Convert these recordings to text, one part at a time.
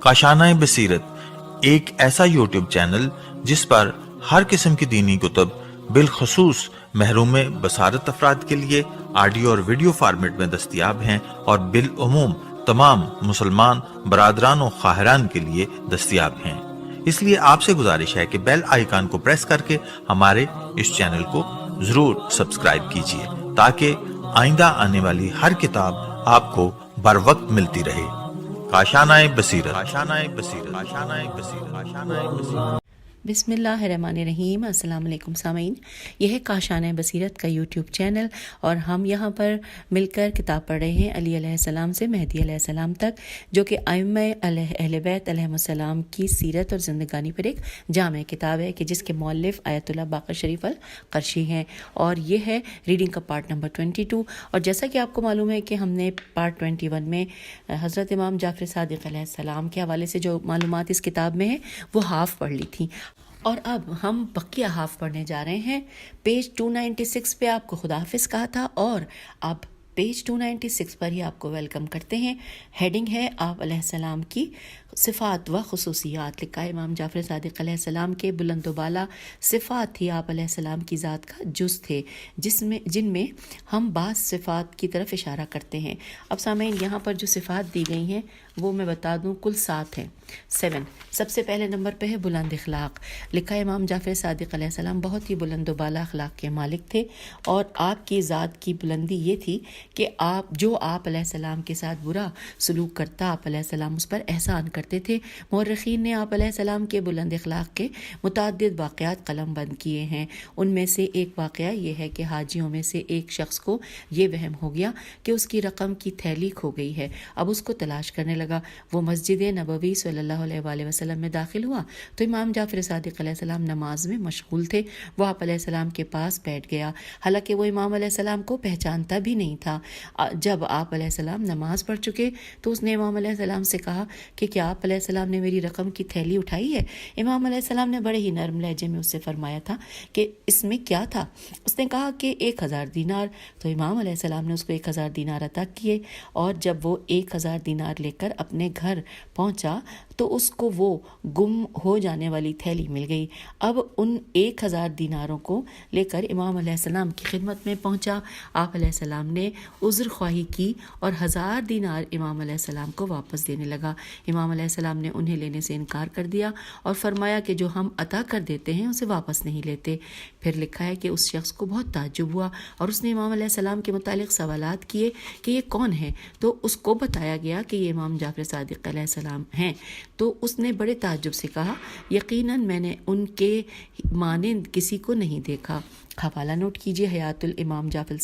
کاشانۂ بصیرت ایک ایسا یوٹیوب چینل جس پر ہر قسم کی دینی کتب بالخصوص محروم بصارت افراد کے لیے آڈیو اور ویڈیو فارمیٹ میں دستیاب ہیں اور بالعموم تمام مسلمان برادران و خواہران کے لیے دستیاب ہیں۔ اس لیے آپ سے گزارش ہے کہ بیل آئیکن کو پریس کر کے ہمارے اس چینل کو ضرور سبسکرائب کیجیے تاکہ آئندہ آنے والی ہر کتاب آپ کو بر وقت ملتی رہے۔ کاشانۂ بصیرت۔ بسم اللہ الرحمن الرحیم۔ السلام علیکم سامعین، یہ ہے کاشانۂ بصیرت کا یوٹیوب چینل اور ہم یہاں پر مل کر کتاب پڑھ رہے ہیں علی علیہ السلام سے مہدی علیہ السلام تک، جو کہ ائمہ اہل بیت علیہم السلام کی سیرت اور زندگانی پر ایک جامع کتاب ہے کہ جس کے مؤلف آیت اللہ باقر شریف القرشی ہیں، اور یہ ہے ریڈنگ کا پارٹ نمبر 22۔ اور جیسا کہ آپ کو معلوم ہے کہ ہم نے پارٹ 21 میں حضرت امام جعفر صادق علیہ السلام کے حوالے سے جو معلومات اس کتاب میں ہیں وہ ہاف پڑھ لی تھیں، اور اب ہم بقیہ ہاف پڑھنے جا رہے ہیں۔ پیج 296 پہ آپ کو خدا حافظ کہا تھا، اور اب پیج 296 پر ہی آپ کو ویلکم کرتے ہیں۔ ہیڈنگ ہے آپ علیہ السلام کی صفات و خصوصیات۔ لکھا ہے امام جعفر صادق علیہ السلام کے بلند و بالا صفات تھی، آپ علیہ السلام کی ذات کا جز تھے جن میں ہم بعض صفات کی طرف اشارہ کرتے ہیں۔ اب سامعین، یہاں پر جو صفات دی گئی ہیں وہ میں بتا دوں کل 7 ہیں، 7۔ سب سے پہلے نمبر پہ ہے بلند اخلاق۔ لکھا ہے امام جعفر صادق علیہ السلام بہت ہی بلند و بالا اخلاق کے مالک تھے، اور آپ کی ذات کی بلندی یہ تھی کہ آپ علیہ السلام کے ساتھ برا سلوک کرتا، آپ علیہ السلام اس پر احسان کرتے تھے۔ مورخین نے آپ علیہ السلام کے بلند اخلاق کے متعدد واقعات قلم بند کیے ہیں۔ ان میں سے ایک واقعہ یہ ہے کہ حاجیوں میں سے ایک شخص کو یہ وہم ہو گیا کہ اس کی رقم کی تھیلی کھو گئی ہے۔ اب اس کو تلاش کرنے لگا۔ وہ مسجد نبوی صلی اللہ علیہ وآلہ وسلم میں داخل ہوا تو امام جعفر صادق علیہ السلام نماز میں مشغول تھے۔ وہ آپ علیہ السلام کے پاس بیٹھ گیا، حالانکہ وہ امام علیہ السلام کو پہچانتا بھی نہیں تھا۔ جب آپ علیہ السلام نماز پڑھ چکے تو اس نے امام علیہ السلام سے کہا کہ کیا آپ علیہ السلام نے میری رقم کی تھیلی اٹھائی ہے؟ امام علیہ السلام نے بڑے ہی نرم لہجے میں اس سے فرمایا تھا کہ اس میں کیا تھا؟ اس نے کہا کہ 1000 دینار۔ تو امام علیہ السلام نے اس کو 1000 دینار عطا کیے، اور جب وہ 1000 دینار لے کر اپنے گھر پہنچا تو اس کو وہ گم ہو جانے والی تھیلی مل گئی۔ اب ان 1000 دیناروں کو لے کر امام علیہ السلام کی خدمت میں پہنچا۔ آپ علیہ السلام نے عذر خواہی کی اور 1000 دینار امام علیہ السلام کو واپس دینے لگا۔ امام علیہ السلام نے انہیں لینے سے انکار کر دیا اور فرمایا کہ جو ہم عطا کر دیتے ہیں اسے واپس نہیں لیتے۔ پھر لکھا ہے کہ اس شخص کو بہت تعجب ہوا اور اس نے امام علیہ السلام کے متعلق سوالات کیے کہ یہ کون ہے، تو اس کو بتایا گیا کہ یہ امام جعفر صادق علیہ السلام ہیں۔ تو اس نے بڑے تعجب سے کہا، یقیناً میں نے ان کے مانند کسی کو نہیں دیکھا۔ حوالہ نوٹ کیجیے، حیات الامام جعفر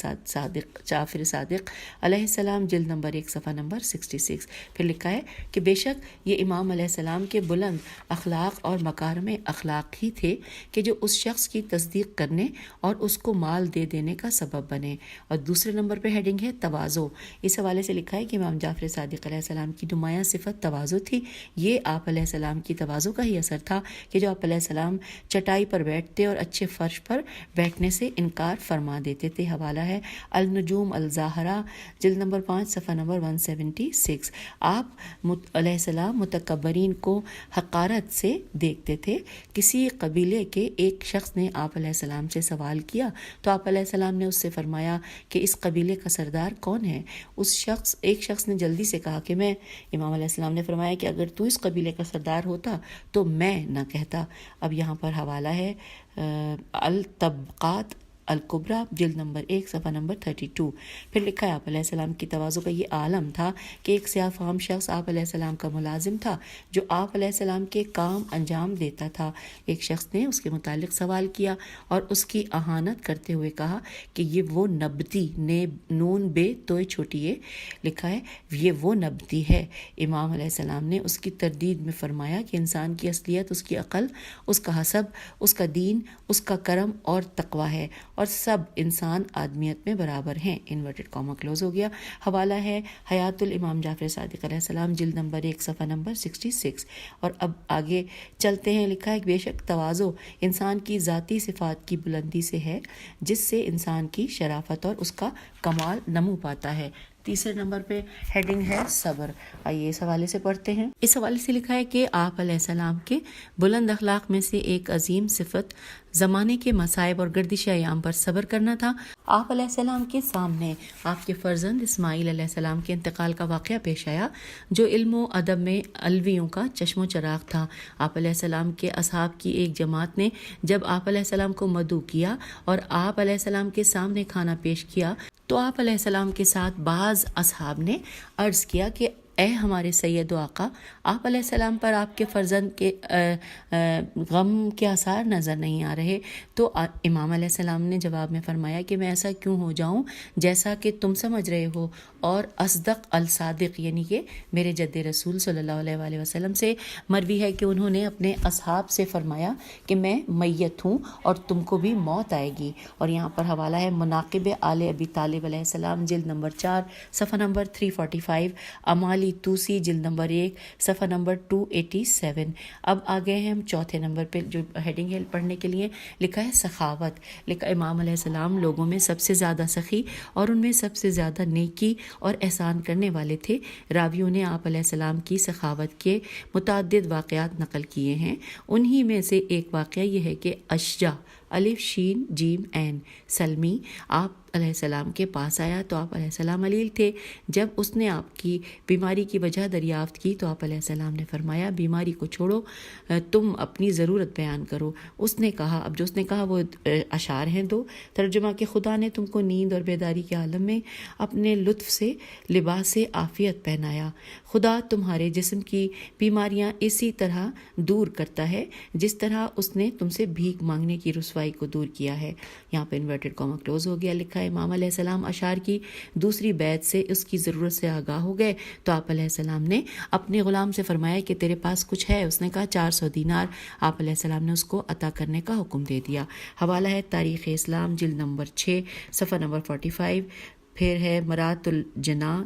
صادق علیہ السلام، جلد نمبر 1، صفحہ نمبر 66۔ پھر لکھا ہے کہ بے شک یہ امام علیہ السلام کے بلند اخلاق اور مکارم اخلاق ہی تھے کہ جو اس شخص کی تصدیق کرنے اور اس کو مال دے دینے کا سبب بنے۔ اور دوسرے نمبر پہ ہیڈنگ ہے تواضع۔ اس حوالے سے لکھا ہے کہ امام جعفر صادق علیہ السلام کی نمایاں صفت تواضع تھی۔ یہ آپ علیہ السلام کی تواضع کا ہی اثر تھا کہ جو آپ علیہ السلام چٹائی پر بیٹھتے اور اچھے فرش پر بیٹھنے سے انکار فرما دیتے تھے۔ حوالہ ہے النجوم الزاہرہ، جلد نمبر 5، صفحہ نمبر 176۔ آپ علیہ السلام متکبرین کو حقارت سے دیکھتے تھے۔ کسی قبیلے کے ایک شخص نے آپ علیہ السلام سے سوال کیا تو آپ علیہ السلام نے اس سے فرمایا کہ اس قبیلے کا سردار کون ہے؟ ایک شخص نے جلدی سے کہا کہ میں۔ امام علیہ السلام نے فرمایا کہ اگر تو اس قبیلے کا سردار ہوتا تو میں نہ کہتا۔ اب یہاں پر حوالہ ہے الطبقات الکبریٰ، جلد نمبر 1، صفحہ نمبر 32۔ پھر لکھا ہے آپ علیہ السلام کی تواضع کا یہ عالم تھا کہ ایک سیاہ فام شخص آپ علیہ السلام کا ملازم تھا جو آپ علیہ السلام کے کام انجام دیتا تھا۔ ایک شخص نے اس کے متعلق سوال کیا اور اس کی اہانت کرتے ہوئے کہا کہ یہ وہ نبتی، نون بے توئے چھوٹی ہے، لکھا ہے یہ وہ نبتی ہے۔ امام علیہ السلام نے اس کی تردید میں فرمایا کہ انسان کی اصلیت اس کی عقل، اس کا حسب، اس کا دین، اس کا کرم اور تقوی ہے، اور سب انسان آدمیت میں برابر ہیں، انورٹڈ کاما کلوز ہو گیا۔ حوالہ ہے حیات الامام جعفر صادق علیہ السلام، جلد نمبر 1 صفحہ نمبر 66۔ اور اب آگے چلتے ہیں، لکھا ہے کہ بے شک تواضع انسان کی ذاتی صفات کی بلندی سے ہے، جس سے انسان کی شرافت اور اس کا کمال نمو پاتا ہے۔ تیسرے نمبر پہ ہیڈنگ ہے صبر۔ آئیے اس حوالے سے پڑھتے ہیں۔ اس حوالے سے لکھا ہے کہ آپ علیہ السلام کے بلند اخلاق میں سے ایک عظیم صفت زمانے کے مصائب اور گردش ایام پر صبر کرنا تھا۔ آپ علیہ السلام کے سامنے آپ کے فرزند اسماعیل علیہ السلام کے انتقال کا واقعہ پیش آیا، جو علم و ادب میں علویوں کا چشم و چراغ تھا۔ آپ علیہ السلام کے اصحاب کی ایک جماعت نے جب آپ علیہ السلام کو مدعو کیا اور آپ علیہ السلام کے سامنے کھانا پیش کیا تو آپ علیہ السلام کے ساتھ بعض اصحاب نے عرض کیا کہ اے ہمارے سید و آقا، آپ علیہ السلام پر آپ کے فرزند کے غم کے آثار نظر نہیں آ رہے۔ تو امام علیہ السلام نے جواب میں فرمایا کہ میں ایسا کیوں ہو جاؤں جیسا کہ تم سمجھ رہے ہو، اور اصدق الصادق یعنی کہ میرے جد رسول صلی اللہ علیہ وآلہ وسلم سے مروی ہے کہ انہوں نے اپنے اصحاب سے فرمایا کہ میں میت ہوں اور تم کو بھی موت آئے گی۔ اور یہاں پر حوالہ ہے مناقب آل ابی طالب علیہ السلام، جلد نمبر 4 صفحہ نمبر 345، امالی توسی، جلد نمبر 1 صفحہ نمبر 287۔ اب آگئے ہیں ہم چوتھے نمبر پہ، جو ہیڈنگ ہے پڑھنے کے لیے، لکھا ہے سخاوت۔ لکھا امام علیہ السلام لوگوں میں سب سے زیادہ سخی اور ان میں سب سے زیادہ نیکی اور احسان کرنے والے تھے۔ راویوں نے آپ علیہ السلام کی سخاوت کے متعدد واقعات نقل کیے ہیں۔ انہی میں سے ایک واقعہ یہ ہے کہ اشجع الف شین جیم عین سلمی آپ علیہ السلام کے پاس آیا تو آپ علیہ السلام علیل تھے۔ جب اس نے آپ کی بیماری کی وجہ دریافت کی تو آپ علیہ السلام نے فرمایا بیماری کو چھوڑو، تم اپنی ضرورت بیان کرو۔ اس نے کہا، اب جو اس نے کہا وہ اشعار ہیں دو، ترجمہ کہ خدا نے تم کو نیند اور بیداری کے عالم میں اپنے لطف سے لباس عافیت پہنایا۔ خدا تمہارے جسم کی بیماریاں اسی طرح دور کرتا ہے جس طرح اس نے تم سے بھیک مانگنے کی رسوائی کو دور کیا ہے۔ یہاں پہ انورٹڈ کاما کلوز ہو گیا۔ لکھا ہے امام علیہ السلام اشعار کی دوسری بیعت سے اس کی ضرورت سے آگاہ ہو گئے تو آپ علیہ السلام نے اپنے غلام سے فرمایا کہ تیرے پاس کچھ ہے؟ اس نے کہا 400 دینار۔ آپ علیہ السلام نے اس کو عطا کرنے کا حکم دے دیا۔ حوالہ ہے تاریخ اسلام، جلد نمبر 6 صفحہ نمبر 45۔ پھر ہے مرات الجنا،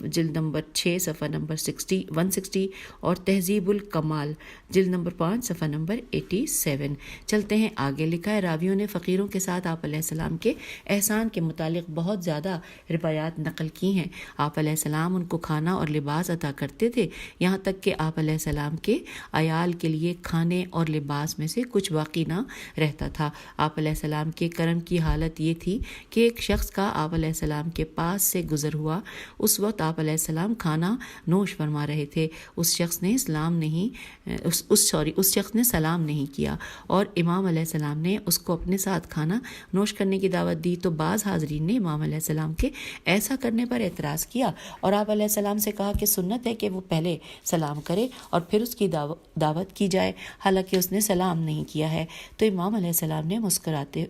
جلد نمبر 6 صفحہ نمبر 160 اور تہذیب الکمال، جلد نمبر 5 صفحہ نمبر 87۔ چلتے ہیں آگے۔ لکھا ہے راویوں نے فقیروں کے ساتھ آپ علیہ السلام کے احسان کے متعلق بہت زیادہ روایات نقل کی ہیں۔ آپ علیہ السلام ان کو کھانا اور لباس عطا کرتے تھے، یہاں تک کہ آپ علیہ السلام کے عیال کے لیے کھانے اور لباس میں سے کچھ باقی نہ رہتا تھا۔ آپ علیہ السلام کے کرم کی حالت یہ تھی کہ ایک شخص کا آپ علیہ السلام کے پاس سے گزر ہوا، اس وقت آپ علیہ السلام کھانا نوش فرما رہے تھے۔ اس شخص نے سلام نہیں کیا اور امام علیہ السلام نے اس کو اپنے ساتھ کھانا نوش کرنے کی دعوت دی تو بعض حاضرین نے امام علیہ السلام کے ایسا کرنے پر اعتراض کیا اور آپ علیہ السلام سے کہا کہ سنت ہے کہ وہ پہلے سلام کرے اور پھر اس کی دعوت کی جائے، حالانکہ اس نے سلام نہیں کیا ہے۔ تو امام علیہ السلام نے مسکراتے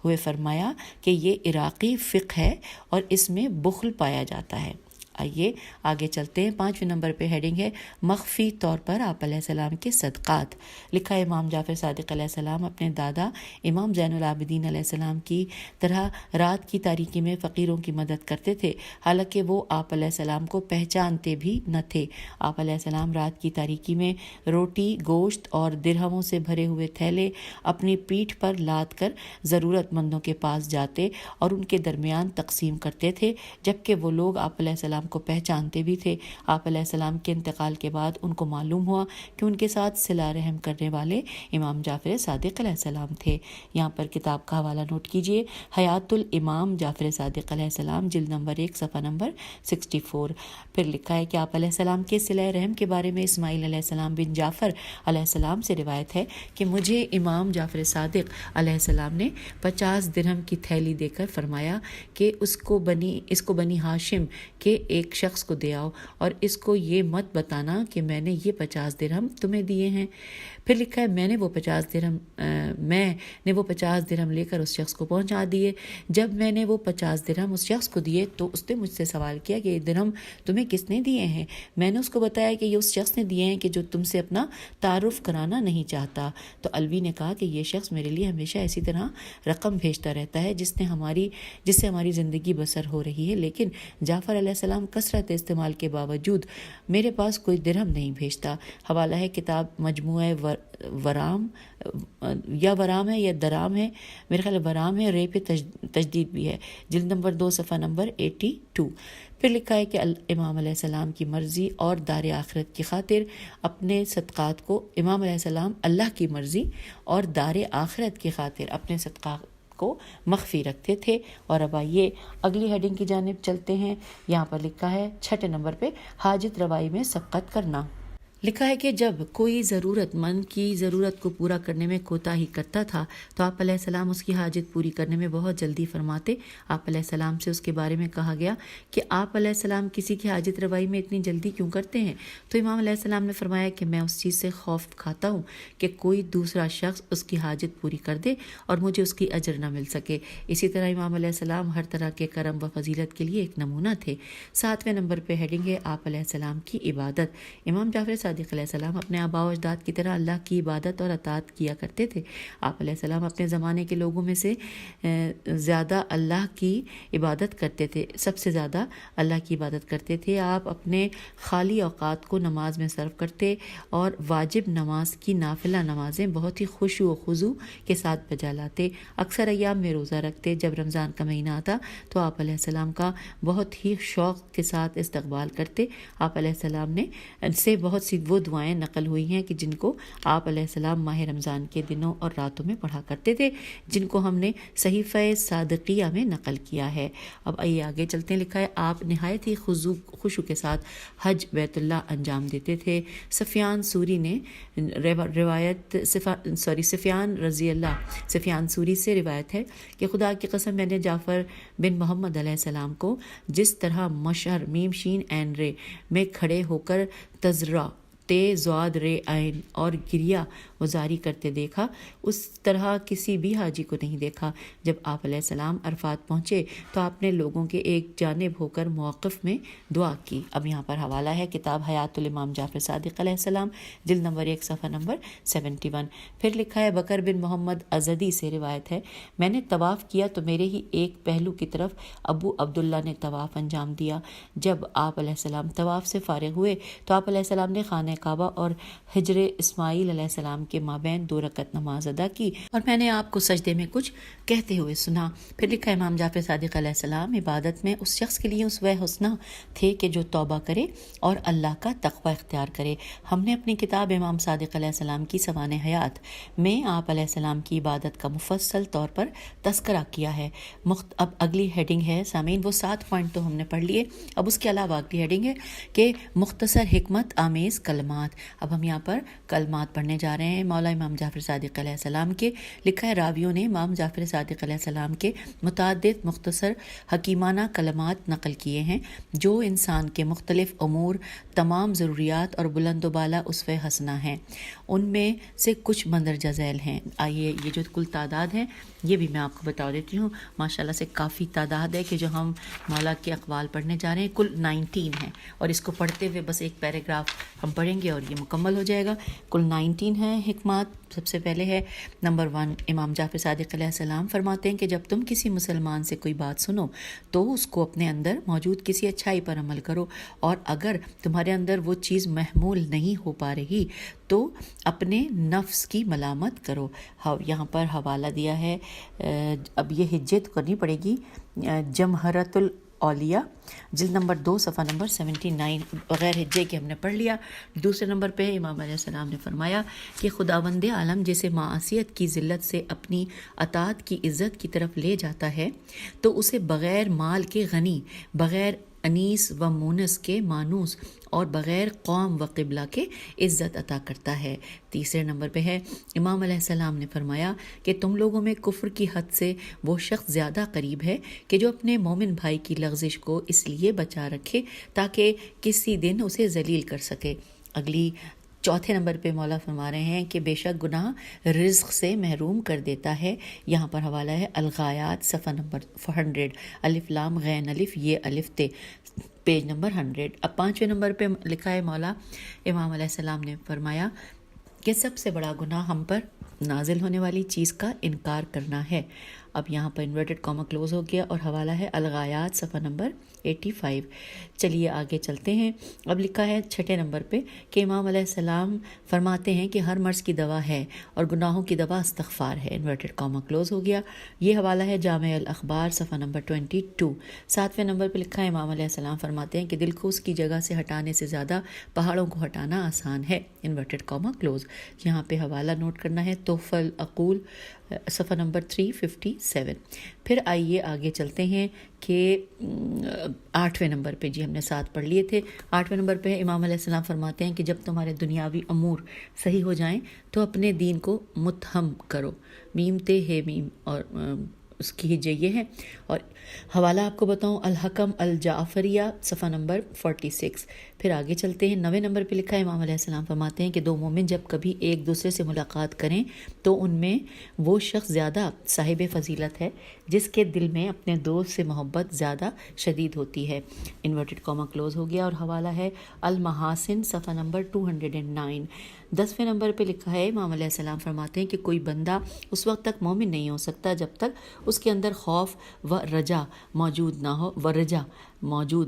ہوئے فرمایا کہ یہ عراقی فقہ ہے اور اس میں بخل پایا جاتا ہے۔ آئیے آگے چلتے ہیں۔ 5ویں نمبر پہ ہیڈنگ ہے مخفی طور پر آپ علیہ السلام کے صدقات۔ لکھا ہے امام جعفر صادق علیہ السلام اپنے دادا امام زین العابدین علیہ السلام کی طرح رات کی تاریکی میں فقیروں کی مدد کرتے تھے، حالانکہ وہ آپ علیہ السلام کو پہچانتے بھی نہ تھے۔ آپ علیہ السلام رات کی تاریکی میں روٹی، گوشت اور درہموں سے بھرے ہوئے تھیلے اپنی پیٹھ پر لاد کر ضرورت مندوں کے پاس جاتے اور ان کے درمیان تقسیم کرتے تھے، جبکہ وہ لوگ آپ علیہ السلام کو پہچانتے بھی تھے۔ آپ علیہ السلام کے انتقال کے بعد ان کو معلوم ہوا کہ ان کے ساتھ صلہ رحم کرنے والے امام جعفر صادق علیہ السلام تھے۔ یہاں پر کتاب کا حوالہ نوٹ کیجئے، حیات الامام جعفر صادق علیہ السلام، جلد نمبر 1 صفحہ نمبر 64۔ پھر لکھا ہے کہ آپ علیہ السلام کے صلہ رحم کے بارے میں اسماعیل علیہ السلام بن جعفر علیہ السلام سے روایت ہے کہ مجھے امام جعفر صادق علیہ السلام نے 50 درہم کی تھیلی دے کر فرمایا کہ اس کو بنی ہاشم کے ایک شخص کو دے آؤ اور اس کو یہ مت بتانا کہ میں نے یہ 50 درہم تمہیں دیے ہیں۔ پھر لکھا ہے میں نے وہ 50 درہم لے کر اس شخص کو پہنچا دیے۔ جب میں نے وہ 50 درہم اس شخص کو دیے تو اس نے مجھ سے سوال کیا کہ یہ درہم تمہیں کس نے دیے ہیں؟ میں نے اس کو بتایا کہ یہ اس شخص نے دیے ہیں کہ جو تم سے اپنا تعارف کرانا نہیں چاہتا۔ تو الوی نے کہا کہ یہ شخص میرے لیے ہمیشہ اسی طرح رقم بھیجتا رہتا ہے جس سے ہماری زندگی بسر ہو رہی ہے، لیکن جعفر علیہ السلام کثرت استعمال کے باوجود میرے پاس کوئی درہم نہیں بھیجتا۔ حوالہ ہے کتاب مجموعہ ورام ہے یا درام ہے، میرے خیال ورام ہے، رے پہ تجدید بھی ہے، جلد نمبر 2 صفحہ نمبر 82۔ پھر لکھا ہے کہ امام علیہ السلام کی مرضی اور دار آخرت کی خاطر اپنے صدقات کو، امام علیہ السلام اللہ کی مرضی اور دار آخرت کی خاطر اپنے صدقات کو مخفی رکھتے تھے۔ اور اب آئیے اگلی ہیڈنگ کی جانب چلتے ہیں۔ یہاں پر لکھا ہے 6 نمبر پہ حاجت روائی میں سبقت کرنا۔ لکھا ہے کہ جب کوئی ضرورت مند کی ضرورت کو پورا کرنے میں کوتاہی کرتا تھا تو آپ علیہ السلام اس کی حاجت پوری کرنے میں بہت جلدی فرماتے۔ آپ علیہ السلام سے اس کے بارے میں کہا گیا کہ آپ علیہ السلام کسی کی حاجت روائی میں اتنی جلدی کیوں کرتے ہیں؟ تو امام علیہ السلام نے فرمایا کہ میں اس چیز سے خوف کھاتا ہوں کہ کوئی دوسرا شخص اس کی حاجت پوری کر دے اور مجھے اس کی اجر نہ مل سکے۔ اسی طرح امام علیہ السلام ہر طرح کے کرم و فضیلت کے لیے ایک نمونہ تھے۔ 7ویں نمبر پہ ہیڈنگ ہے آپ علیہ السلام کی عبادت۔ امام جعفر صادق علیہ السلام اپنے آباء و اجداد کی طرح اللہ کی عبادت اور اطاعت کیا کرتے تھے۔ آپ علیہ السلام اپنے زمانے کے لوگوں میں سے زیادہ اللہ کی عبادت کرتے تھے، سب سے زیادہ اللہ کی عبادت کرتے تھے۔ آپ اپنے خالی اوقات کو نماز میں صرف کرتے اور واجب نماز کی نافلہ نمازیں بہت ہی خشوع و خضوع کے ساتھ بجا لاتے۔ اکثر ایام میں روزہ رکھتے۔ جب رمضان کا مہینہ آتا تو آپ علیہ السلام کا بہت ہی شوق کے ساتھ استقبال کرتے۔ آپ علیہ السلام نے سے بہت سی وہ دعائیں نقل ہوئی ہیں کہ جن کو آپ علیہ السلام ماہ رمضان کے دنوں اور راتوں میں پڑھا کرتے تھے، جن کو ہم نے صحیفہ صادقیہ میں نقل کیا ہے۔ اب آئیے آگے چلتے ہیں۔ لکھا ہے آپ نہایت ہی خشوع کے ساتھ حج بیت اللہ انجام دیتے تھے۔ سفیان سوری نے سفیان سوری سے روایت ہے کہ خدا کی قسم میں نے جعفر بن محمد علیہ السلام کو جس طرح مشہر میم شین عین رے میں کھڑے ہو کر تذرع تے زواد رے عین اور گریہ وزاری کرتے دیکھا، اس طرح کسی بھی حاجی کو نہیں دیکھا۔ جب آپ علیہ السلام عرفات پہنچے تو آپ نے لوگوں کے ایک جانب ہو کر موقف میں دعا کی۔ اب یہاں پر حوالہ ہے کتاب حیات الامام جعفر صادق علیہ السلام، جلد نمبر 1 صفحہ نمبر 71۔ پھر لکھا ہے بکر بن محمد ازدی سے روایت ہے میں نے طواف کیا تو میرے ہی ایک پہلو کی طرف ابو عبداللہ نے طواف انجام دیا۔ جب آپ علیہ السلام طواف سے فارغ ہوئے تو آپ علیہ السلام نے خانہ کعبہ اور حجر اسماعیل علیہ السلام کے مابین 2 رکعت نماز ادا کی اور میں نے آپ کو سجدے میں کچھ کہتے ہوئے سنا۔ پھر لکھا امام جعفر صادق علیہ السلام عبادت میں اس شخص کے لیے اسوہ حسنہ تھے کہ جو توبہ کرے اور اللہ کا تقوی اختیار کرے۔ ہم نے اپنی کتاب امام صادق علیہ السلام کی سوانح حیات میں آپ علیہ السلام کی عبادت کا مفصل طور پر تذکرہ کیا ہے۔ اب اگلی ہیڈنگ ہے سامعین، وہ 7 پوائنٹ تو ہم نے پڑھ لیے، اب اس کے علاوہ اگلی ہیڈنگ ہے کہ مختصر حکمت آمیز کلمات۔ اب ہم یہاں پر کلمات پڑھنے جا رہے ہیں مولا امام جعفر صادق علیہ السلام کے۔ لکھا ہے راویوں نے امام جعفر صادق علیہ السلام کے متعدد مختصر حکیمانہ کلمات نقل کیے ہیں جو انسان کے مختلف امور، تمام ضروریات اور بلند و بالا اسوہ حسنہ ہیں۔ ان میں سے کچھ مندرجہ ذیل ہیں۔ آئیے یہ جو کل تعداد ہے یہ بھی میں آپ کو بتا دیتی ہوں۔ ماشاءاللہ سے کافی تعداد ہے کہ جو ہم مولا کے اقوال پڑھنے جا رہے ہیں، کل 19 ہیں، اور اس کو پڑھتے ہوئے بس ایک پیراگراف ہم پڑھیں گے اور یہ مکمل ہو جائے گا۔ کل 19 ہیں حکمات۔ سب سے پہلے ہے نمبر 1، امام جعفر صادق علیہ السلام فرماتے ہیں کہ جب تم کسی مسلمان سے کوئی بات سنو تو اس کو اپنے اندر موجود کسی اچھائی پر عمل کرو، اور اگر تمہارے اندر وہ چیز محمول نہیں ہو پا رہی تو اپنے نفس کی ملامت کرو۔ یہاں پر حوالہ دیا ہے، اب یہ ہجت کرنی پڑے گی، جمہرۃ اولیاء، جلد نمبر 2 صفحہ نمبر 79، بغیر حجے کے ہم نے پڑھ لیا۔ دوسرے نمبر پہ امام علیہ السلام نے فرمایا کہ خداوند عالم جسے معصیت کی ذلت سے اپنی اطاعت کی عزت کی طرف لے جاتا ہے تو اسے بغیر مال کے غنی، بغیر انیس و مونس کے مانوس اور بغیر قوم و قبلہ کے عزت عطا کرتا ہے۔ تیسرے نمبر پہ ہے امام علیہ السلام نے فرمایا کہ تم لوگوں میں کفر کی حد سے وہ شخص زیادہ قریب ہے کہ جو اپنے مومن بھائی کی لغزش کو اس لیے بچا رکھے تاکہ کسی دن اسے ذلیل کر سکے۔ اگلی چوتھے نمبر پہ مولا فرما رہے ہیں کہ بے شک گناہ رزق سے محروم کر دیتا ہے۔ یہاں پر حوالہ ہے الغایات صفحہ نمبر 400، الف لام غین الف یہ الف تے، پیج نمبر 100۔ اب پانچویں نمبر پہ لکھا ہے مولا امام علیہ السلام نے فرمایا کہ سب سے بڑا گناہ ہم پر نازل ہونے والی چیز کا انکار کرنا ہے۔ اب یہاں پر انورٹڈ کاما کلوز ہو گیا اور حوالہ ہے الغایات صفحہ نمبر 85۔ چلیے آگے چلتے ہیں۔ اب لکھا ہے چھٹے نمبر پہ کہ امام علیہ السلام فرماتے ہیں کہ ہر مرض کی دوا ہے اور گناہوں کی دوا استغفار ہے، انورٹڈ کاما کلوز ہو گیا۔ یہ حوالہ ہے جامع الاخبار صفحہ نمبر 22۔ ساتویں نمبر پہ لکھا ہے امام علیہ السلام فرماتے ہیں کہ دل کو اس کی جگہ سے ہٹانے سے زیادہ پہاڑوں کو ہٹانا آسان ہے، انورٹڈ کاما کلوز۔ یہاں پہ حوالہ نوٹ کرنا ہے تحفہ العقول صفحہ نمبر 357۔ پھر آئیے آگے چلتے ہیں کہ آٹھویں نمبر پہ، جی ہم نے 7 پڑھ لیے تھے، آٹھویں نمبر پہ امام علیہ السلام فرماتے ہیں کہ جب تمہارے دنیاوی امور صحیح ہو جائیں تو اپنے دین کو متہم کرو، میم تے ہے میم، اور اس کی ہجے یہ ہے۔ اور حوالہ آپ کو بتاؤں الحکم الجعفریہ صفحہ نمبر 46۔ پھر آگے چلتے ہیں، 9ویں نمبر پہ لکھا ہے امام علیہ السلام فرماتے ہیں کہ دو مومن جب کبھی ایک دوسرے سے ملاقات کریں تو ان میں وہ شخص زیادہ صاحب فضیلت ہے جس کے دل میں اپنے دوست سے محبت زیادہ شدید ہوتی ہے، انورٹڈ کاما کلوز ہو گیا۔ اور حوالہ ہے المحاسن صفحہ نمبر 209۔ 10ویں نمبر پہ لکھا ہے امام علیہ السلام فرماتے ہیں کہ کوئی بندہ اس وقت تک مومن نہیں ہو سکتا جب تک اس کے اندر خوف و رجا موجود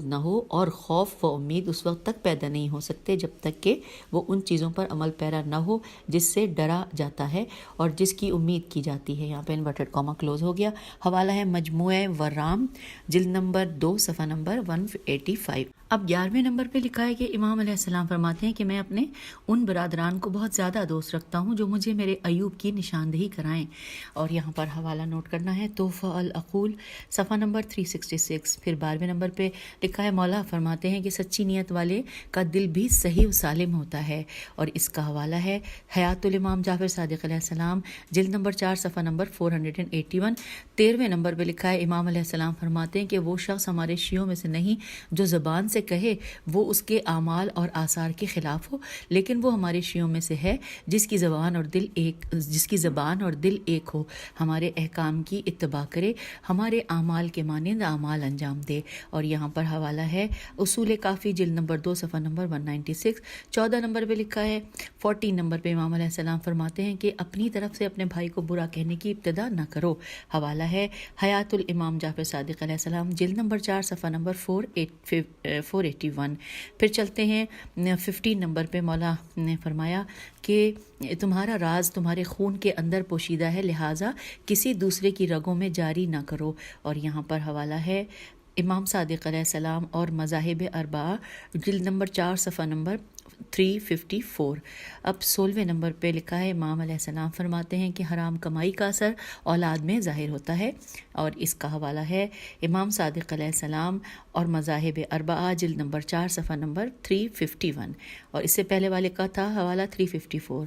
نہ ہو، اور خوف و امید اس وقت تک پیدا نہیں ہو سکتے جب تک کہ وہ ان چیزوں پر عمل پیرا نہ ہو جس سے ڈرا جاتا ہے اور جس کی امید کی جاتی ہے۔ یہاں پہ انورٹڈ کاما کلوز ہو گیا۔ حوالہ ہے مجموعہ ورام جلد نمبر 2 صفحہ نمبر 185۔ اب 11ویں نمبر پہ لکھا ہے کہ امام علیہ السلام فرماتے ہیں کہ میں اپنے ان برادران کو بہت زیادہ دوست رکھتا ہوں جو مجھے میرے ایوب کی نشاندہی کرائیں، اور یہاں پر حوالہ نوٹ کرنا ہے تحفہ العقول صفحہ نمبر 366۔ پھر 12ویں نمبر پہ لکھا ہے مولا فرماتے ہیں کہ سچی نیت والے کا دل بھی صحیح و سالم ہوتا ہے، اور اس کا حوالہ ہے حیات الامام جعفر صادق علیہ السلام جلد نمبر 4 صفحہ نمبر 481۔ 13ویں نمبر پہ لکھا ہے امام علیہ السلام فرماتے ہیں کہ وہ شخص ہمارے شیعوں میں سے نہیں جو زبان سے کہے وہ اس کے اعمال اور آثار کے خلاف ہو، لیکن وہ ہمارے شیعوں میں سے ہے جس کی زبان اور دل ایک ہو، ہمارے احکام کی اتباع کرے، ہمارے اعمال کے مانند اعمال انجام دے۔ اور یہاں پر حوالہ ہے اصول کافی جلد نمبر 2 صفحہ نمبر 196۔ 14 نمبر پہ لکھا ہے 14 نمبر پہ امام علیہ السلام فرماتے ہیں کہ اپنی طرف سے اپنے بھائی کو برا کہنے کی ابتدا نہ کرو۔ حوالہ ہے حیات الامام جعفر صادق علیہ السلام جلد نمبر 4 صفحہ نمبر 481۔ پھر چلتے ہیں 15 نمبر پہ مولا نے فرمایا کہ تمہارا راز تمہارے خون کے اندر پوشیدہ ہے، لہٰذا کسی دوسرے کی رگوں میں جاری نہ کرو۔ اور یہاں پر حوالہ ہے امام صادق علیہ السلام اور مذاہب اربعہ جلد نمبر 4 صفحہ نمبر 354۔ اب 16ویں نمبر پہ لکھا ہے امام علیہ السلام فرماتے ہیں کہ حرام کمائی کا اثر اولاد میں ظاہر ہوتا ہے، اور اس کا حوالہ ہے امام صادق علیہ السلام اور مذاہب اربعہ جلد نمبر 4 صفحہ نمبر 351، اور اس سے پہلے والے کا تھا حوالہ 354۔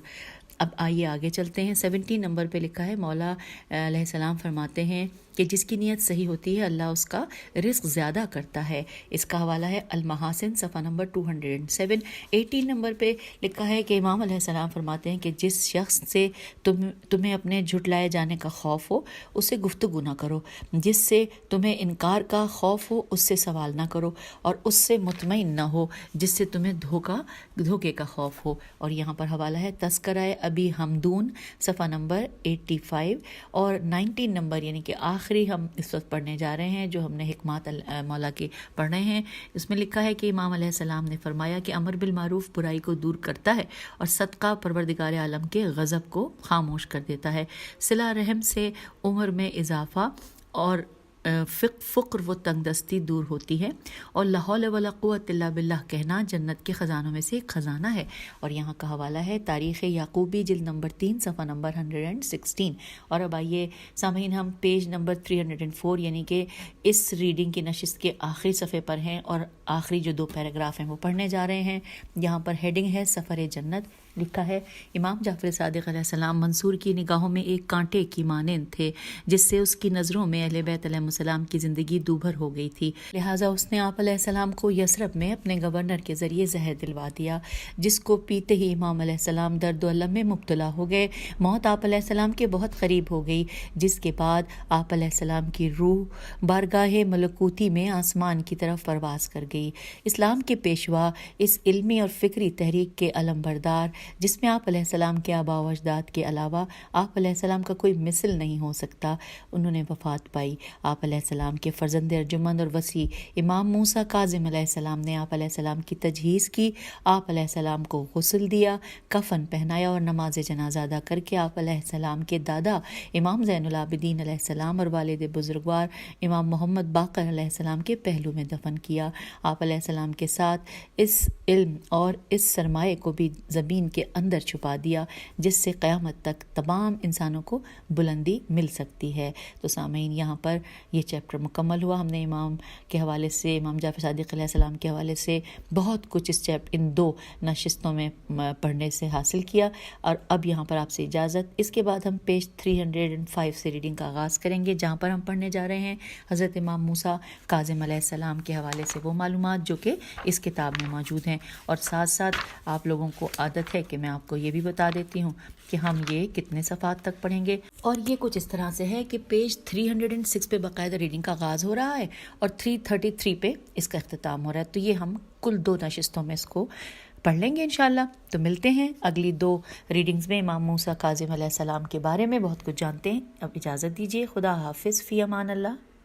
اب آئیے آگے چلتے ہیں۔ 17 نمبر پہ لکھا ہے مولا علیہ السلام فرماتے ہیں کہ جس کی نیت صحیح ہوتی ہے اللہ اس کا رزق زیادہ کرتا ہے، اس کا حوالہ ہے المحاسن صفحہ نمبر 207۔ 18 نمبر پہ لکھا ہے کہ امام علیہ السلام فرماتے ہیں کہ جس شخص سے تمہیں اپنے جھٹلائے جانے کا خوف ہو اس سے گفتگو نہ کرو، جس سے تمہیں انکار کا خوف ہو اس سے سوال نہ کرو، اور اس سے مطمئن نہ ہو جس سے تمہیں دھوکے کا خوف ہو۔ اور یہاں پر حوالہ ہے تذکرہ ابی حمدون صفحہ نمبر 85۔ اور 19 نمبر یعنی کہ آخری ہم اس وقت پڑھنے جا رہے ہیں جو ہم نے حکمات مولا کے پڑھ رہے ہیں، اس میں لکھا ہے کہ امام علیہ السلام نے فرمایا کہ امر بالمعروف برائی کو دور کرتا ہے اور صدقہ پروردگار عالم کے غضب کو خاموش کر دیتا ہے، صلہ رحم سے عمر میں اضافہ اور فقر و تنگ دستی دور ہوتی ہے، اور لا حول ولا قوت الا باللہ کہنا جنت کے خزانوں میں سے ایک خزانہ ہے۔ اور یہاں کا حوالہ ہے تاریخ یعقوبی جلد نمبر 3 صفحہ نمبر 116۔ اور اب آئیے سامعین، ہم پیج نمبر 304 یعنی کہ اس ریڈنگ کی نشست کے آخری صفحے پر ہیں، اور آخری جو 2 پیراگراف ہیں وہ پڑھنے جا رہے ہیں۔ یہاں پر ہیڈنگ ہے سفر جنت۔ لکھا ہے، امام جعفر صادق علیہ السلام منصور کی نگاہوں میں ایک کانٹے کی مانند تھے، جس سے اس کی نظروں میں اہل بیت علیہ السلام کی زندگی دوبھر ہو گئی تھی، لہٰذا اس نے آپ علیہ السلام کو یثرب میں اپنے گورنر کے ذریعے زہر دلوا دیا، جس کو پیتے ہی امام علیہ السلام درد و الم میں مبتلا ہو گئے۔ موت آپ علیہ السلام کے بہت قریب ہو گئی، جس کے بعد آپ علیہ السلام کی روح بارگاہ ملکوتی میں آسمان کی طرف پرواز کر گئی۔ اسلام کے پیشوا اس علمی اور فکری تحریک کے علم بردار، جس میں آپ علیہ السلام کے آباء و اجداد کے علاوہ آپ علیہ السلام کا کوئی مثل نہیں ہو سکتا، انہوں نے وفات پائی۔ آپ علیہ السلام کے فرزند ارجمند اور وسیع امام موسیٰ کاظم علیہ السلام نے آپ علیہ السلام کی تجہیز کی، آپ علیہ السلام کو غسل دیا، کفن پہنایا اور نماز جنازہ ادا کر کے آپ علیہ السلام کے دادا امام زین العابدین علیہ السلام اور والد بزرگوار امام محمد باقر علیہ السلام کے پہلو میں دفن کیا۔ آپ علیہ السلام کے ساتھ اس علم اور اس سرمایہ کو بھی زمین کے اندر چھپا دیا، جس سے قیامت تک تمام انسانوں کو بلندی مل سکتی ہے۔ تو سامعین، یہاں پر یہ چیپٹر مکمل ہوا۔ ہم نے امام کے حوالے سے، امام جعفر صادق علیہ السلام کے حوالے سے بہت کچھ ان 2 نشستوں میں پڑھنے سے حاصل کیا، اور اب یہاں پر آپ سے اجازت۔ اس کے بعد ہم پیج 305 سے ریڈنگ کا آغاز کریں گے، جہاں پر ہم پڑھنے جا رہے ہیں حضرت امام موسیٰ کاظم علیہ السلام کے حوالے سے وہ معلومات جو کہ اس کتاب میں موجود ہیں، اور ساتھ ساتھ آپ لوگوں کو عادت ہے کہ میں آپ کو یہ بھی بتا دیتی ہوں کہ ہم یہ کتنے صفحات تک پڑھیں گے۔ اور یہ کچھ اس طرح سے ہے کہ پیج 306 پہ باقاعدہ ریڈنگ کا آغاز ہو رہا ہے، اور 333 پہ اس کا اختتام ہو رہا ہے، تو یہ ہم کل 2 نشستوں میں اس کو پڑھ لیں گے انشاءاللہ۔ تو ملتے ہیں اگلی 2 ریڈنگز میں۔ امام موسیٰ کاظم علیہ السلام کے بارے میں بہت کچھ جانتے ہیں۔ اب اجازت دیجیے، خدا حافظ، فی امان اللہ۔